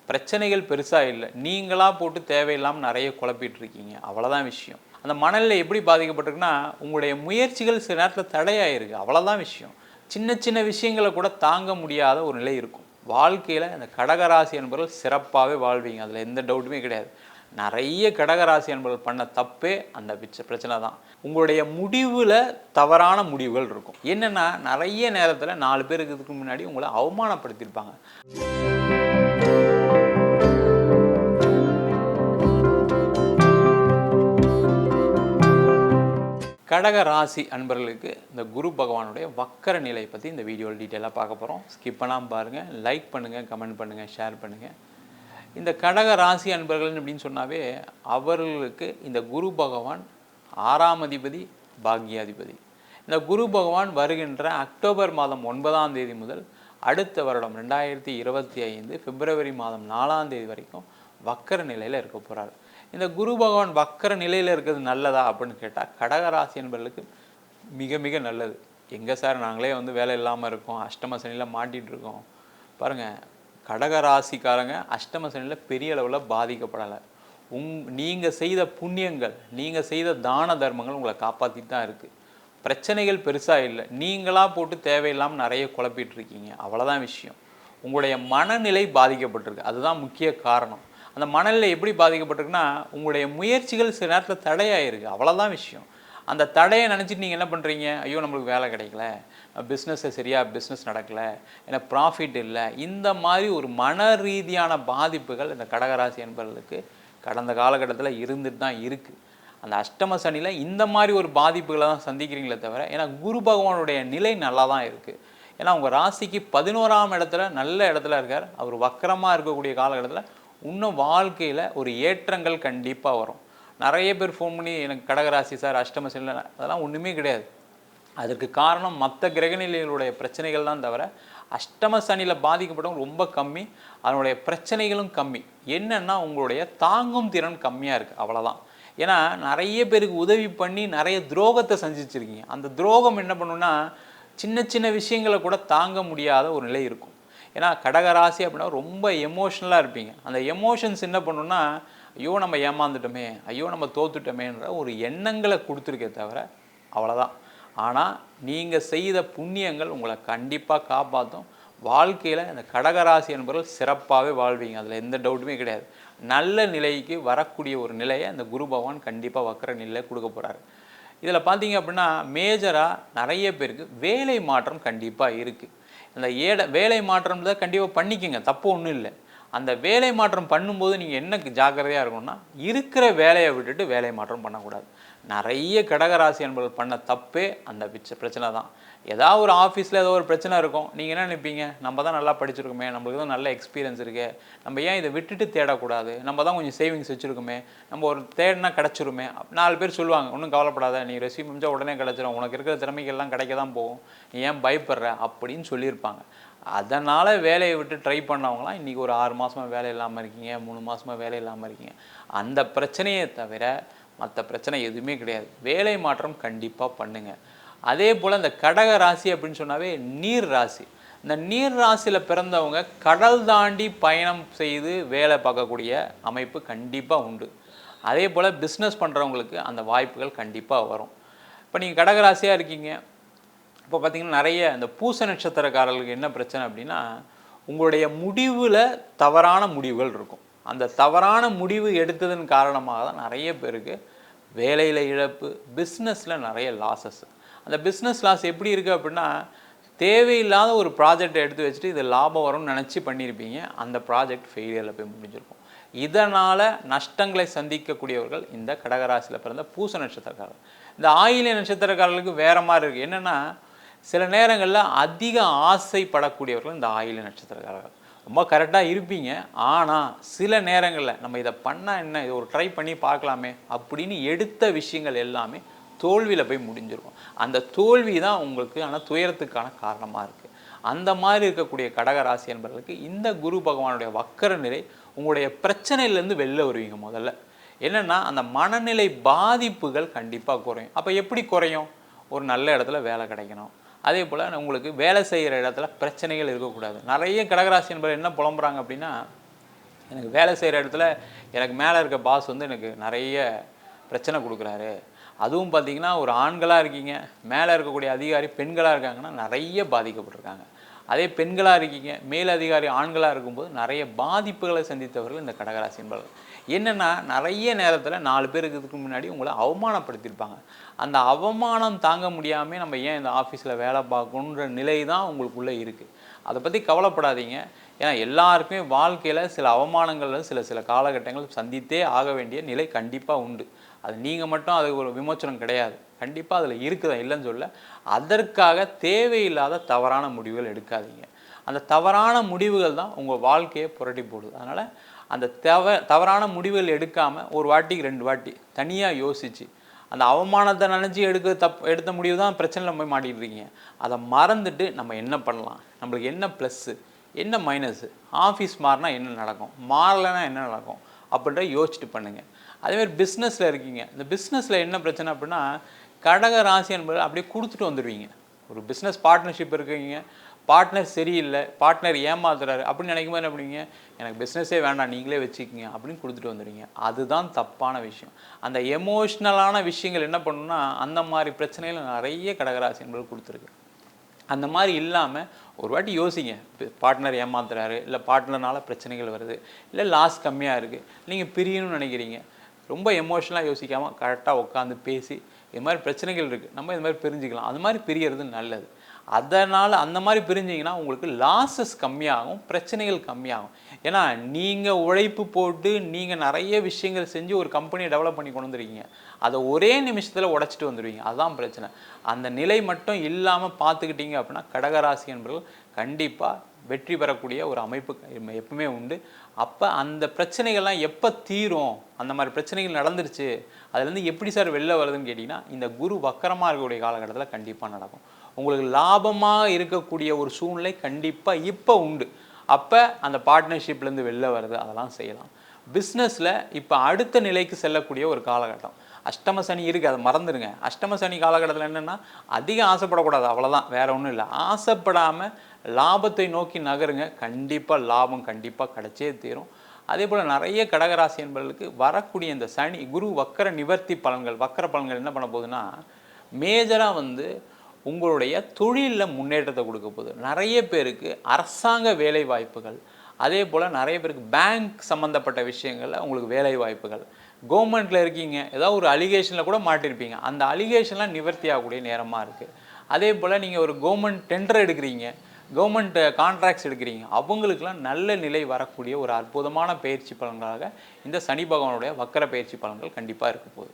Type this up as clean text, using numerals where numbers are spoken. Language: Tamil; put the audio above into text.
பிரச்சனைகள் பெருசாக இல்லை, நீங்களாக போட்டு தேவையில்லாமல் நிறைய குழப்பிட்டு இருக்கீங்க, அவ்வளோதான் விஷயம். அந்த மனநிலை எப்படி பாதிக்கப்பட்டிருக்குன்னா, உங்களுடைய முயற்சிகள் சில நேரத்தில் தடையாயிருக்கு, அவ்வளோதான் விஷயம். சின்ன சின்ன விஷயங்களை கூட தாங்க முடியாத ஒரு நிலை இருக்கும். வாழ்க்கையில் இந்த கடகராசி என்பவர்கள் சிறப்பாகவே வாழ்வீங்க, அதில் எந்த டவுட்டுமே கிடையாது. நிறைய கடகராசி என்பவர்கள் பண்ண தப்பே அந்த பிரச்சனை தான். உங்களுடைய முடிவில் தவறான முடிவுகள் இருக்கும். என்னென்னா, நிறைய நேரத்தில் 4 பேருக்கு இதுக்கு முன்னாடி உங்களை அவமானப்படுத்தியிருப்பாங்க. கடக ராசி அன்பர்களுக்கு இந்த குரு பகவானுடைய வக்கர நிலை பற்றி இந்த வீடியோவில் டீட்டெயிலாக பார்க்க போகிறோம். ஸ்கிப் பண்ணாமல் பாருங்கள், லைக் பண்ணுங்கள், கமெண்ட் பண்ணுங்கள், ஷேர் பண்ணுங்கள். இந்த கடக ராசி அன்பர்கள் அப்படின்னு சொன்னாவே அவர்களுக்கு இந்த குரு பகவான் 6ஆம் அதிபதி, பாக்யாதிபதி. இந்த குரு பகவான் வருகின்ற அக்டோபர் மாதம் 9ஆம் தேதி முதல் அடுத்த வருடம் 2025 பிப்ரவரி மாதம் 4ஆம் தேதி வரைக்கும் வக்கர நிலையில் இருக்க போகிறார். இந்த குரு பகவான் வக்கர நிலையில் இருக்கிறது நல்லதா அப்படின்னு கேட்டால், கடகராசி என்பவர்களுக்கு மிக மிக நல்லது. எங்கே சார் நாங்களே வேலை இல்லாமல் இருக்கோம், அஷ்டம சனியில் மாட்டிகிட்டு இருக்கோம். பாருங்கள், கடகராசிக்காரங்க அஷ்டம சனியில் பெரிய அளவில் பாதிக்கப்படலை. நீங்கள் செய்த புண்ணியங்கள், நீங்கள் செய்த தான தர்மங்கள் உங்களை காப்பாற்றிட்டு தான் இருக்குது. பிரச்சனைகள் பெருசாக இல்லை, நீங்களாக போட்டு தேவையில்லாமல் நிறைய குழப்பிட்டு இருக்கீங்க, அவ்வளோதான் விஷயம். உங்களுடைய மனநிலை பாதிக்கப்பட்டிருக்கு, அதுதான் முக்கிய காரணம். அந்த மனநிலை எப்படி பாதிக்கப்பட்டிருக்குன்னா, உங்களுடைய முயற்சிகள் சில நேரத்தில் தடையாயிருக்கு, அவ்வளோதான் விஷயம். அந்த தடையை நினச்சிட்டு நீங்கள் என்ன பண்ணுறீங்க, ஐயோ நம்மளுக்கு வேலை கிடைக்கல, பிஸ்னஸை சரியாக பிஸ்னஸ் நடக்கலை, எனக்கு ப்ராஃபிட் இல்லை, இந்த மாதிரி ஒரு மன ரீதியான பாதிப்புகள் இந்த கடகராசி என்பவர்களுக்கு கடந்த காலகட்டத்தில் இருந்துட்டு தான் இருக்குது. அந்த அஷ்டம சனியில் இந்த மாதிரி ஒரு பாதிப்புகளை தான் சந்திக்கிறீங்களே தவிர, ஏன்னா குரு பகவானுடைய நிலை நல்லா தான் இருக்குது. ஏன்னா உங்கள் ராசிக்கு 11ஆம் இடத்துல நல்ல இடத்துல இருக்கார். அவர் வக்கரமாக இருக்கக்கூடிய காலகட்டத்தில் இன்னும் வாழ்க்கையில் ஒரு ஏற்றங்கள் கண்டிப்பாக வரும். நிறைய பேர் ஃபோன் பண்ணி எனக்கு கடகராசி சார் அஷ்டம சனியில், அதெல்லாம் ஒன்றுமே கிடையாது. அதற்கு காரணம் மற்ற கிரகநிலைகளுடைய பிரச்சனைகள் தான் தவிர, அஷ்டம சனியில் பாதிக்கப்பட்டவங்க ரொம்ப கம்மி, அதனுடைய பிரச்சனைகளும் கம்மி. என்னென்னா உங்களுடைய தாங்கும் திறன் கம்மியாக இருக்குது, அவ்வளோதான். ஏன்னா நிறைய பேருக்கு உதவி பண்ணி நிறைய துரோகத்தை செஞ்சிச்சிருக்கீங்க. அந்த துரோகம் என்ன பண்ணுன்னா, சின்ன சின்ன விஷயங்களை கூட தாங்க முடியாத ஒரு நிலை இருக்கும். ஏன்னா கடகராசி அப்படின்னா ரொம்ப எமோஷ்னலாக இருப்பீங்க. அந்த எமோஷன்ஸ் என்ன பண்ணுன்னா, ஐயோ நம்ம ஏமாந்துட்டோமே, ஐயோ நம்ம தோத்துட்டோமேன்ற ஒரு எண்ணங்களை கொடுத்துருக்கே தவிர, அவ்வளோதான். ஆனால் நீங்கள் செய்த புண்ணியங்கள் உங்களை கண்டிப்பாக காப்பாற்றும். வாழ்க்கையில் இந்த கடகராசி என்பவர்கள் சிறப்பாகவே வாழ்வீங்க, அதில் எந்த டவுட்டுமே கிடையாது. நல்ல நிலைக்கு வரக்கூடிய ஒரு நிலையை இந்த குரு பகவான் கண்டிப்பாக வக்கர நிலையில் கொடுக்க போகிறாரு. இதில் பார்த்தீங்க அப்படின்னா, மேஜராக நிறைய பேருக்கு வேலை மாற்றம் கண்டிப்பாக இருக்குது. அந்த வேலை மாற்றம் தான் கண்டிப்பாக பண்ணிக்கோங்க, தப்பு ஒன்றும் இல்லை. அந்த வேலை மாற்றம் பண்ணும்போது நீங்கள் என்ன ஜாக்கிரதையாக இருக்கணும்னா, இருக்கிற வேலையை விட்டுட்டு வேலை மாற்றம் பண்ணக்கூடாது. நிறைய கடகராசி என்பவர்கள் பண்ண தப்பே அந்த பிரச்சனை தான். ஏதாவது ஒரு ஆஃபீஸில் ஏதோ ஒரு பிரச்சனை இருக்கும், நீங்கள் என்ன நினைப்பீங்க, நம்ம தான் நல்லா படிச்சிருக்கோமே, நம்மளுக்கு தான் நல்ல எக்ஸ்பீரியன்ஸ் இருக்குது, நம்ம ஏன் இதை விட்டுட்டு தேடக்கூடாது, நம்ம தான் கொஞ்சம் சேவிங்ஸ் வச்சுருக்கோமே, நம்ம ஒரு தேடினா கிடச்சிருமே. 4 பேர் சொல்லுவாங்க, ஒன்றும் கவலைப்படாத, நீ ரெஸ்யூம் முடிஞ்சால் உடனே கிடச்சிரும், உனக்கு இருக்கிற திறமைகள்லாம் கிடைக்க தான் போகும், நீ ஏன் பயப்படுற அப்படின்னு சொல்லியிருப்பாங்க. அதனால் வேலையை விட்டு ட்ரை பண்ணவங்களாம் இன்றைக்கி ஒரு 6 மாதமாக வேலை இல்லாமல் இருக்கீங்க, 3 மாதமாக வேலை இல்லாமல் இருக்கீங்க. அந்த பிரச்சனையை தவிர மற்ற பிரச்சனை எதுவுமே கிடையாது. வேலை மாற்றம் கண்டிப்பாக பண்ணுங்கள். அதே போல் இந்த கடக ராசி அப்படின்னு சொன்னாவே நீர் ராசி. இந்த நீர் ராசியில் பிறந்தவங்க கடல் தாண்டி பயணம் செய்து வேலை பார்க்கக்கூடிய அமைப்பு கண்டிப்பாக உண்டு. அதே போல் பிஸ்னஸ் பண்ணுறவங்களுக்கு அந்த வாய்ப்புகள் கண்டிப்பாக வரும். இப்போ நீங்கள் கடகராசியாக இருக்கீங்க, இப்போ பார்த்திங்கன்னா நிறைய இந்த பூச நட்சத்திரக்காரர்களுக்கு என்ன பிரச்சனை அப்படின்னா, உங்களுடைய முடிவில் தவறான முடிவுகள் இருக்கும். அந்த தவறான முடிவு எடுத்ததன் காரணமாக தான் நிறைய பேருக்கு வேலையில் இழப்பு, பிஸ்னஸில் நிறைய லாஸஸ். அந்த பிஸ்னஸ் லாஸ் எப்படி இருக்குது அப்படின்னா, தேவையில்லாத ஒரு ப்ராஜெக்டை எடுத்து வச்சுட்டு இது லாபம் வரும்னு நினச்சி பண்ணியிருப்பீங்க, அந்த ப்ராஜெக்ட் ஃபெயிலியரில் போய் முடிஞ்சிருக்கும். இதனால் நஷ்டங்களை சந்திக்கக்கூடியவர்கள் இந்த கடகராசியில் பிறந்த பூச நட்சத்திரக்காரர்கள். இந்த ஆயில்ய நட்சத்திரக்காரர்களுக்கு வேறு மாதிரி இருக்குது. என்னென்னா, சில நேரங்களில் அதிக ஆசைப்படக்கூடியவர்கள் இந்த ஆயில்ய நட்சத்திரக்காரர்கள். ரொம்ப கரெக்டாக இருப்பீங்க, ஆனால் சில நேரங்களில் நம்ம இதை பண்ணால் என்ன, இதை ஒரு ட்ரை பண்ணி பார்க்கலாமே அப்படின்னு எடுத்த விஷயங்கள் எல்லாமே தோல்வியில் போய் முடிஞ்சிருக்கும். அந்த தோல்வி தான் உங்களுக்கு துயரத்துக்கான காரணமாக இருக்குது. அந்த மாதிரி இருக்கக்கூடிய கடகராசி என்பவர்களுக்கு இந்த குரு பகவானுடைய வக்கர நிலை உங்களுடைய பிரச்சனையிலேருந்து வெளில வருவீங்க. முதல்ல என்னென்னா, அந்த மனநிலை பாதிப்புகள் கண்டிப்பாக குறையும். அப்போ எப்படி குறையும், ஒரு நல்ல இடத்துல வேலை கிடைக்கணும், அதே போல் உங்களுக்கு வேலை செய்கிற இடத்துல பிரச்சனைகள் இருக்கக்கூடாது. நிறைய கடகராசி என்பவர் என்ன புலம்புறாங்க அப்படின்னா, எனக்கு வேலை செய்கிற இடத்துல எனக்கு மேலே இருக்க பாஸ் வந்து எனக்கு நிறைய பிரச்சனை கொடுக்குறாரு. அதுவும் பார்த்தீங்கன்னா ஒரு ஆண்களாக இருக்கீங்க, மேலே இருக்கக்கூடிய அதிகாரி பெண்களாக இருக்காங்கன்னா நிறைய பாதிக்கப்பட்டிருக்காங்க. அதே பெண்களாக இருக்கீங்க, மேல் அதிகாரி ஆண்களாக இருக்கும்போது நிறைய பாதிப்புகளை சந்தித்தவர்கள் இந்த கடகராசி என்பவர்கள். என்னென்னா நிறைய நேரத்தில் 4 பேருக்கு இதுக்கு முன்னாடி உங்களை அவமானப்படுத்தியிருப்பாங்க. அந்த அவமானம் தாங்க முடியாமல் நம்ம ஏன் இந்த ஆஃபீஸில் வேலை பார்க்கணுன்ற நிலை தான் உங்களுக்குள்ளே இருக்குது. அதை பற்றி கவலைப்படாதீங்க. ஏன்னா எல்லாருக்குமே வாழ்க்கையில் சில அவமானங்கள் சில காலகட்டங்கள் சந்தித்தே ஆக வேண்டிய நிலை கண்டிப்பாக உண்டு. அது நீங்கள் மட்டும் அது ஒரு விமோச்சனம் கிடையாது. கண்டிப்பாக அதில் இருக்குதா இல்லைன்னு சொல்ல. அதற்காக தேவையில்லாத தவறான முடிவுகள் எடுக்காதீங்க. அந்த தவறான முடிவுகள் தான் உங்கள் வாழ்க்கையை புரட்டி போடுது. அதனால் அந்த தவறான முடிவுகள் எடுக்காமல் ஒரு வாட்டிக்கு 2 வாட்டி தனியாக யோசித்து அந்த அவமானத்தை நினச்சி எடுத்த முடிவு தான் பிரச்சனையில் போய் மாட்டிகிட்டு இருக்கீங்க. அதை மறந்துட்டு நம்ம என்ன பண்ணலாம், நம்மளுக்கு என்ன ப்ளஸ்ஸு என்ன மைனஸு, ஆஃபீஸ் மாறினா என்ன நடக்கும், மாறலைன்னா என்ன நடக்கும் அப்படின்ற யோசிச்சுட்டு பண்ணுங்கள். அதேமாதிரி பிஸ்னஸில் இருக்கீங்க. இந்த பிஸ்னஸில் என்ன பிரச்சனை அப்படின்னா கடக ராசி என்பது அப்படியே கொடுத்துட்டு வந்துடுவீங்க. ஒரு பிஸ்னஸ் பார்ட்னர்ஷிப் இருக்கீங்க, பார்ட்னர் சரியில்லை, பார்ட்னர் ஏமாத்துறாரு அப்படின்னு நினைக்கும் போது என்ன பண்ணுவீங்க, எனக்கு பிஸ்னஸே வேண்டாம் நீங்களே வச்சுக்கிங்க அப்படின்னு கொடுத்துட்டு வந்துடுவீங்க. அதுதான் தப்பான விஷயம். அந்த எமோஷ்னலான விஷயங்கள் என்ன பண்ணுன்னா அந்த மாதிரி பிரச்சனைகள் நிறைய கடகராசி என்பது கொடுத்துருக்கு. அந்த மாதிரி இல்லாமல் ஒரு வாட்டி யோசிங்க. பார்ட்னர் ஏமாத்துறாரு, இல்லை பார்ட்னர்னால பிரச்சனைகள் வருது, இல்லை லாஸ் கம்மியாக இருக்குது, நீங்கள் பிரியணும்னு நினைக்கிறீங்க. ரொம்ப எமோஷனலாக யோசிக்காமல் கரெக்டாக உட்காந்து பேசி இது மாதிரி பிரச்சனைகள் இருக்குது, நம்ம இது மாதிரி பிரிஞ்சுக்கலாம், அது மாதிரி பிரியறது நல்லது. அதனால் அந்த மாதிரி பிரிஞ்சிங்கன்னா உங்களுக்கு லாஸஸ் கம்மியாகும், பிரச்சனைகள் கம்மியாகும். ஏன்னா நீங்கள் உழைப்பு போட்டு நீங்கள் நிறைய விஷயங்கள் செஞ்சு ஒரு கம்பெனியை டெவலப் பண்ணி கொண்டு வந்துருக்கீங்க. அதை ஒரே நிமிஷத்தில் உடச்சிட்டு வந்துடுவீங்க. அதுதான் பிரச்சனை. அந்த நிலை மட்டும் இல்லாமல் பார்த்துக்கிட்டீங்க அப்படின்னா கடகராசி என்பவர்கள் கண்டிப்பாக வெற்றி பெறக்கூடிய ஒரு அமைப்பு எப்பவுமே உண்டு. அப்போ அந்த பிரச்சனைகள்லாம் எப்போ தீரும், அந்த மாதிரி பிரச்சனைகள் நடந்துருச்சு, அதுலேருந்து எப்படி சார் வெளில வருதுன்னு கேட்டிங்கன்னா இந்த குரு வக்கரமாக இருக்கக்கூடிய காலகட்டத்தில் கண்டிப்பாக நடக்கும். உங்களுக்கு லாபமாக இருக்கக்கூடிய ஒரு சூழ்நிலை கண்டிப்பாக இப்போ உண்டு. அப்போ அந்த பார்ட்னர்ஷிப்லேருந்து வெளில வருது, அதெல்லாம் செய்யலாம். பிஸ்னஸில் இப்போ அடுத்த நிலைக்கு செல்லக்கூடிய ஒரு காலகட்டம். அஷ்டம சனி இருக்குது, அதை மறந்துடுங்க. அஷ்டம சனி காலகட்டத்தில் என்னென்னா அதிகம் ஆசைப்படக்கூடாது, அவ்வளோதான், வேறு ஒன்றும் இல்லை. ஆசைப்படாமல் லாபத்தை நோக்கி நகருங்க. கண்டிப்பாக லாபம் கண்டிப்பாக கிடைச்சே தீரும். அதே போல் நிறைய கடகராசி என்பவர்களுக்கு வரக்கூடிய இந்த சனி குரு வக்கர நிவர்த்தி பலன்கள், வக்கர பலன்கள் என்ன பண்ண போகுதுன்னா மேஜராக வந்து உங்களுடைய தொழிலில் முன்னேற்றத்தை கொடுக்க போகுது. நிறைய பேருக்கு அரசாங்க வேலை வாய்ப்புகள், அதே போல் நிறைய பேருக்கு பேங்க் சம்மந்தப்பட்ட விஷயங்களில் உங்களுக்கு வேலை வாய்ப்புகள், கவர்மெண்ட்டில் இருக்கீங்க ஏதாவது ஒரு அலிகேஷனில் கூட மாட்டிருப்பீங்க, அந்த அலிகேஷன்லாம் நிவர்த்தி ஆகக்கூடிய நேரமாக இருக்குது. அதே போல் நீங்கள் ஒரு கவர்மெண்ட் டெண்டர் எடுக்கிறீங்க, கவர்மெண்ட் கான்ட்ராக்ட்ஸ் எடுக்கிறீங்க, அவங்களுக்கெல்லாம் நல்ல நிலை வரக்கூடிய ஒரு அற்புதமான பயிற்சி பலன்களாக இந்த சனி பகவானுடைய வக்கர பயிற்சி பலன்கள் கண்டிப்பாக இருக்க போகுது.